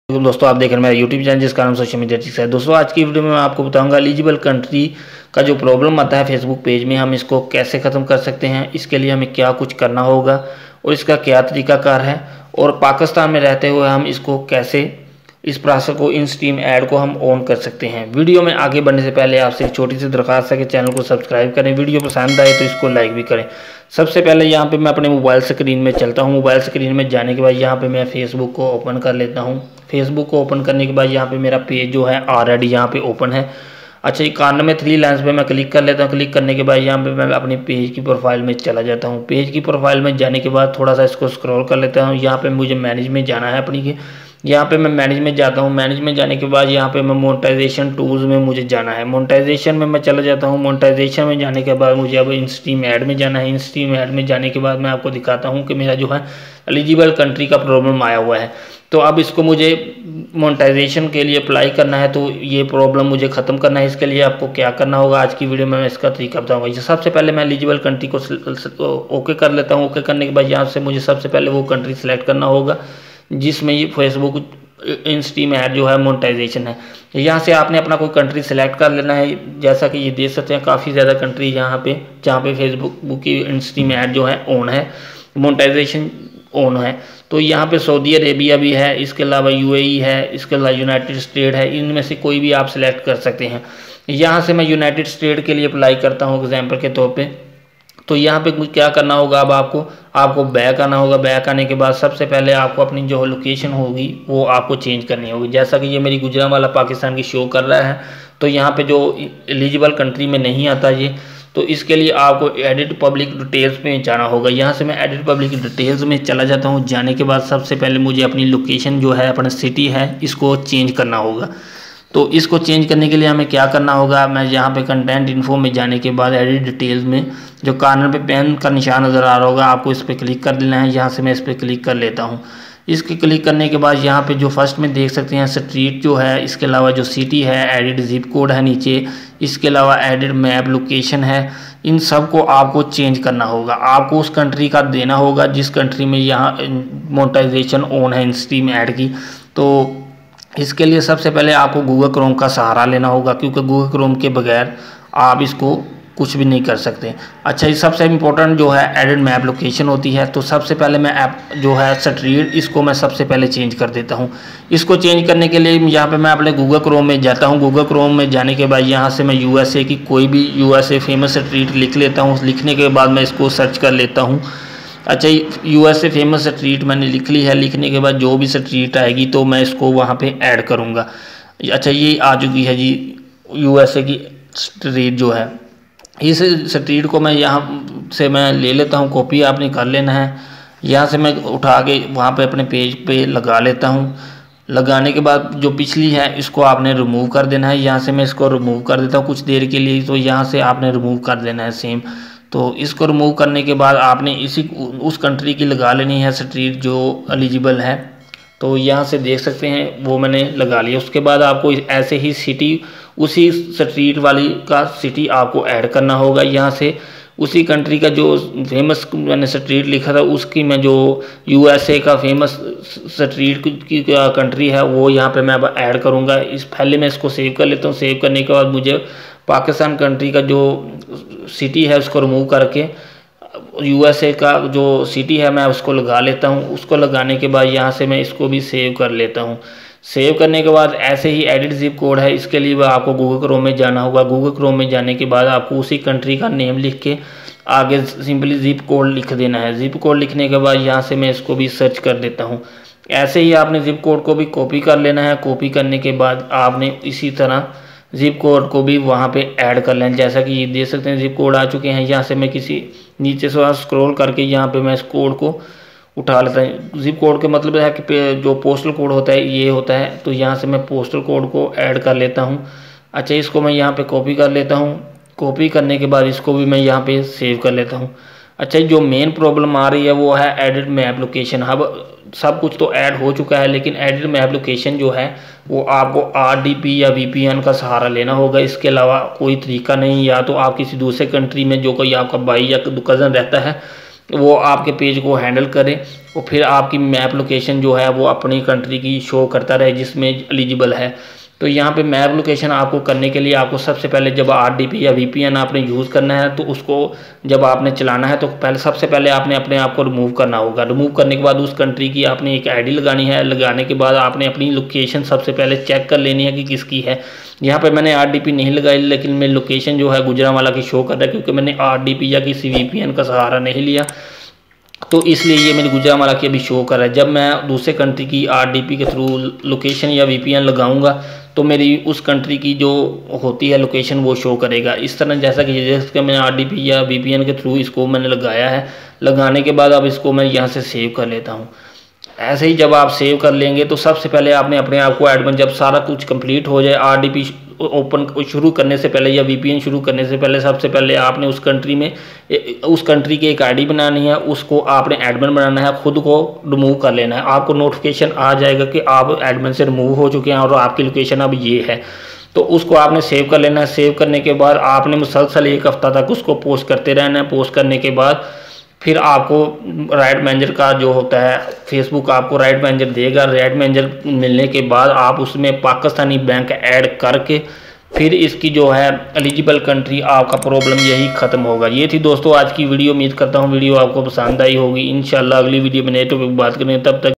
दोस्तों आप देख रहे हैं मेरा यूट्यूब चैनल जिसका नाम सोशल मीडिया टिप्स है। दोस्तों आज की वीडियो में मैं आपको बताऊंगा एलिजिबल कंट्री का जो प्रॉब्लम आता है फेसबुक पेज में, हम इसको कैसे ख़त्म कर सकते हैं, इसके लिए हमें क्या कुछ करना होगा और इसका क्या तरीकाकार है, और पाकिस्तान में रहते हुए हम इसको कैसे इस प्रोसेस को इन स्ट्रीम ऐड को हम ऑन कर सकते हैं। वीडियो में आगे बढ़ने से पहले आपसे एक छोटी सी दरख्वास्त है कि चैनल को सब्सक्राइब करें, वीडियो पसंद आए तो इसको लाइक भी करें। सबसे पहले यहाँ पे मैं अपने मोबाइल स्क्रीन में चलता हूँ। मोबाइल स्क्रीन में जाने के बाद यहाँ पे मैं फेसबुक को ओपन कर लेता हूँ। फेसबुक को ओपन करने के बाद यहाँ पे मेरा पेज जो है ऑलरेडी यहाँ पे ओपन है। अच्छा, ये कॉर्नर में 3 लाइन्स पे मैं क्लिक कर लेता हूँ। क्लिक करने के बाद यहाँ पे मैं अपने पेज की प्रोफाइल में चला जाता हूँ। पेज की प्रोफाइल में जाने के बाद थोड़ा सा इसको स्क्रॉल कर लेता हूँ। यहाँ पे मुझे मैनेज में जाना है अपनी के, यहाँ पे मैं मैनेज में जाता हूँ। मैनेज में जाने के बाद यहाँ पे मैं मोनेटाइजेशन टूल्स में मुझे जाना है। मोनेटाइजेशन में मैं चला जाता हूँ। मोनेटाइजेशन में जाने के बाद मुझे अब इन स्ट्रीम ऐड में जाना है। इन स्ट्रीम ऐड में जाने के बाद मैं आपको दिखाता हूँ कि मेरा जो है एलिजिबल कंट्री का प्रॉब्लम आया हुआ है। तो अब इसको मुझे मोनेटाइजेशन के लिए अप्लाई करना है, तो ये प्रॉब्लम मुझे ख़त्म करना है। इसके लिए आपको क्या करना होगा आज की वीडियो में मैं इसका तरीका बताऊँगा। सबसे पहले मैं एलिजिबल कंट्री को ओके कर लेता हूँ। ओके करने के बाद यहाँ से मुझे सबसे पहले वो कंट्री सेलेक्ट करना होगा जिसमें ये फेसबुक इन स्ट्रीम ऐड जो है मोनेटाइजेशन है। यहाँ से आपने अपना कोई कंट्री सेलेक्ट कर लेना है। जैसा कि ये देख सकते हैं काफ़ी ज़्यादा कंट्री यहाँ पे जहाँ पे फेसबुक की इन स्ट्रीम ऐड जो है ऑन है, मोनेटाइजेशन ऑन है। तो यहाँ पे सऊदी अरेबिया भी है, इसके अलावा यूएई है, इसके अलावा यूनाइटेड स्टेट है। इनमें से कोई भी आप सिलेक्ट कर सकते हैं। यहाँ से मैं यूनाइटेड स्टेट के लिए अप्लाई करता हूँ एग्जाम्पल के तौर पे। तो यहाँ पे क्या करना होगा, अब आपको बैक आना होगा। बैक आने के बाद सबसे पहले आपको अपनी जो लोकेशन होगी वो आपको चेंज करनी होगी। जैसा कि ये मेरी गुजरांवाला पाकिस्तान की शो कर रहा है, तो यहाँ पे जो एलिजिबल कंट्री में नहीं आता ये, तो इसके लिए आपको एडिट पब्लिक डिटेल्स में जाना होगा। यहाँ से मैं एडिट पब्लिक डिटेल्स में चला जाता हूँ। जाने के बाद सबसे पहले मुझे अपनी लोकेशन जो है, अपना सिटी है, इसको चेंज करना होगा। तो इसको चेंज करने के लिए हमें क्या करना होगा, मैं यहाँ पे कंटेंट इन्फो में जाने के बाद एडिट डिटेल्स में जो कॉर्नर पे पेन का निशान नज़र आ रहा होगा, आपको इस पर क्लिक कर देना है। यहाँ से मैं इस पर क्लिक कर लेता हूँ। इसके क्लिक करने के बाद यहाँ पे जो फर्स्ट में देख सकते हैं स्ट्रीट जो है, इसके अलावा जो सिटी है, एडिट जिप कोड है नीचे, इसके अलावा एडिट मैप लोकेशन है। इन सब को आपको चेंज करना होगा। आपको उस कंट्री का देना होगा जिस कंट्री में यहाँ मोनेटाइजेशन ऑन है इन स्ट्रीम ऐड की। तो इसके लिए सबसे पहले आपको गूगल क्रोम का सहारा लेना होगा, क्योंकि गूगल क्रोम के बगैर आप इसको कुछ भी नहीं कर सकते। अच्छा, ये सबसे इम्पोर्टेंट जो है एडिट मैप लोकेशन होती है। तो सबसे पहले मैं ऐप जो है स्ट्रीट, इसको मैं सबसे पहले चेंज कर देता हूँ। इसको चेंज करने के लिए यहाँ पे मैं अपने गूगल क्रोम में जाता हूँ। गूगल क्रोम में जाने के बाद यहाँ से मैं यूएसए की कोई भी यूएसए फेमस स्ट्रीट लिख लेता हूँ। लिखने के बाद मैं इसको सर्च कर लेता हूँ। अच्छा, यूएसए फेमस स्ट्रीट मैंने लिख ली है। लिखने के बाद जो भी स्ट्रीट आएगी तो मैं इसको वहाँ पे ऐड करूँगा। अच्छा, ये आ चुकी है जी यूएसए की स्ट्रीट जो है। इस स्ट्रीट को मैं यहाँ से मैं ले लेता हूँ, कॉपी आपने कर लेना है। यहाँ से मैं उठा के वहाँ पे अपने पेज पे लगा लेता हूँ। लगाने के बाद जो पिछली है इसको आपने रिमूव कर देना है। यहाँ से मैं इसको रिमूव कर देता हूँ कुछ देर के लिए। तो यहाँ से आपने रिमूव कर देना है सेम। तो इसको रिमूव करने के बाद आपने उस कंट्री की लगा लेनी है स्ट्रीट जो एलिजिबल है। तो यहाँ से देख सकते हैं वो मैंने लगा लिया। उसके बाद आपको ऐसे ही सिटी, उसी स्ट्रीट वाली का सिटी आपको ऐड करना होगा। यहाँ से उसी कंट्री का जो फेमस मैंने स्ट्रीट लिखा था उसकी मैं जो यूएसए का फेमस स्ट्रीट की कंट्री है वो यहाँ पे मैं अब ऐड करूँगा। इस पहले मैं इसको सेव कर लेता हूँ। सेव करने के बाद मुझे पाकिस्तान कंट्री का जो सिटी है उसको रिमूव करके यूएसए का जो सिटी है मैं उसको लगा लेता हूँ। उसको लगाने के बाद यहाँ से मैं इसको भी सेव कर लेता हूँ। सेव करने के बाद ऐसे ही एडिट जिप कोड है, इसके लिए वह आपको गूगल क्रोम में जाना होगा। गूगल क्रोम में जाने के बाद आपको उसी कंट्री का नेम लिख के आगे सिंपली जिप कोड लिख देना है। जिप कोड लिखने के बाद यहाँ से मैं इसको भी सर्च कर देता हूँ। ऐसे ही आपने जिप कोड को भी कॉपी कर लेना है। कॉपी करने के बाद आपने इसी तरह जिप कोड को भी वहाँ पे ऐड कर लेना। जैसा कि ये देख सकते हैं जिप कोड आ चुके हैं। यहाँ से मैं किसी नीचे से स्क्रॉल करके यहाँ पे मैं इस कोड को उठा लेता हूँ। जिप कोड के मतलब है कि जो पोस्टल कोड होता है ये होता है। तो यहाँ से मैं पोस्टल कोड को ऐड कर लेता हूँ। अच्छा, इसको मैं यहाँ पे कॉपी कर लेता हूँ। कॉपी करने के बाद इसको भी मैं यहाँ पे सेव कर लेता हूँ। अच्छा, जो मेन प्रॉब्लम आ रही है वो है एडिट मैप लोकेशन। अब सब कुछ तो ऐड हो चुका है, लेकिन एडिट मैप लोकेशन जो है वो आपको आरडीपी या वीपीएन का सहारा लेना होगा। इसके अलावा कोई तरीका नहीं। या तो आप किसी दूसरे कंट्री में जो कोई आपका भाई या कज़न रहता है वो आपके पेज को हैंडल करे और फिर आपकी मैप लोकेशन जो है वो अपनी कंट्री की शो करता रहे जिसमें एलिजिबल है। तो यहाँ पे मैप लोकेशन आपको करने के लिए आपको सबसे पहले जब आरडीपी या वीपीएन आपने यूज़ करना है तो उसको जब आपने चलाना है तो सबसे पहले आपने अपने आप को रिमूव करना होगा। रिमूव करने के बाद उस कंट्री की आपने एक आईडी लगानी है। लगाने के बाद आपने अपनी लोकेशन सबसे पहले चेक कर लेनी है कि किसकी है। यहाँ पे मैंने आरडीपी नहीं लगाई, लेकिन मेरी लोकेशन जो है गुजरांवाला की शो कर रहा है, क्योंकि मैंने आरडीपी या किसी वीपीएन का सहारा नहीं लिया, तो इसलिए ये मेरी गुजरांवाला की अभी शो कर रहा है। जब मैं दूसरे कंट्री की आरडीपी के थ्रू लोकेशन या वीपीएन लगाऊंगा तो मेरी उस कंट्री की जो होती है लोकेशन वो शो करेगा। इस तरह जैसे मैंने आरडीपी या वीपीएन के थ्रू इसको मैंने लगाया है। लगाने के बाद अब इसको मैं यहाँ से सेव कर लेता हूँ। ऐसे ही जब आप सेव कर लेंगे तो सबसे पहले आपने अपने आप को एडमिन, जब सारा कुछ कंप्लीट हो जाए, आरडीपी ओपन शुरू करने से पहले या वीपीएन शुरू करने से पहले सबसे पहले आपने उस कंट्री में उस कंट्री की एक आईडी बनानी है, उसको आपने एडमिन बनाना है, खुद को रिमूव कर लेना है। आपको नोटिफिकेशन आ जाएगा कि आप एडमिन से रिमूव हो चुके हैं और आपकी लोकेशन अब ये है, तो उसको आपने सेव कर लेना है। सेव करने के बाद आपने मुसलसल 1 हफ्ता तक उसको पोस्ट करते रहना है। पोस्ट करने के बाद फिर आपको राइट मैनेजर का जो होता है, फेसबुक आपको राइट मैनेजर देगा। राइट मैनेजर मिलने के बाद आप उसमें पाकिस्तानी बैंक ऐड करके फिर इसकी जो है एलिजिबल कंट्री, आपका प्रॉब्लम यही ख़त्म होगा। ये थी दोस्तों आज की वीडियो। उम्मीद करता हूँ वीडियो आपको पसंद आई होगी। इंशाल्लाह अगली वीडियो में नए टॉपिक बात करें, तब तक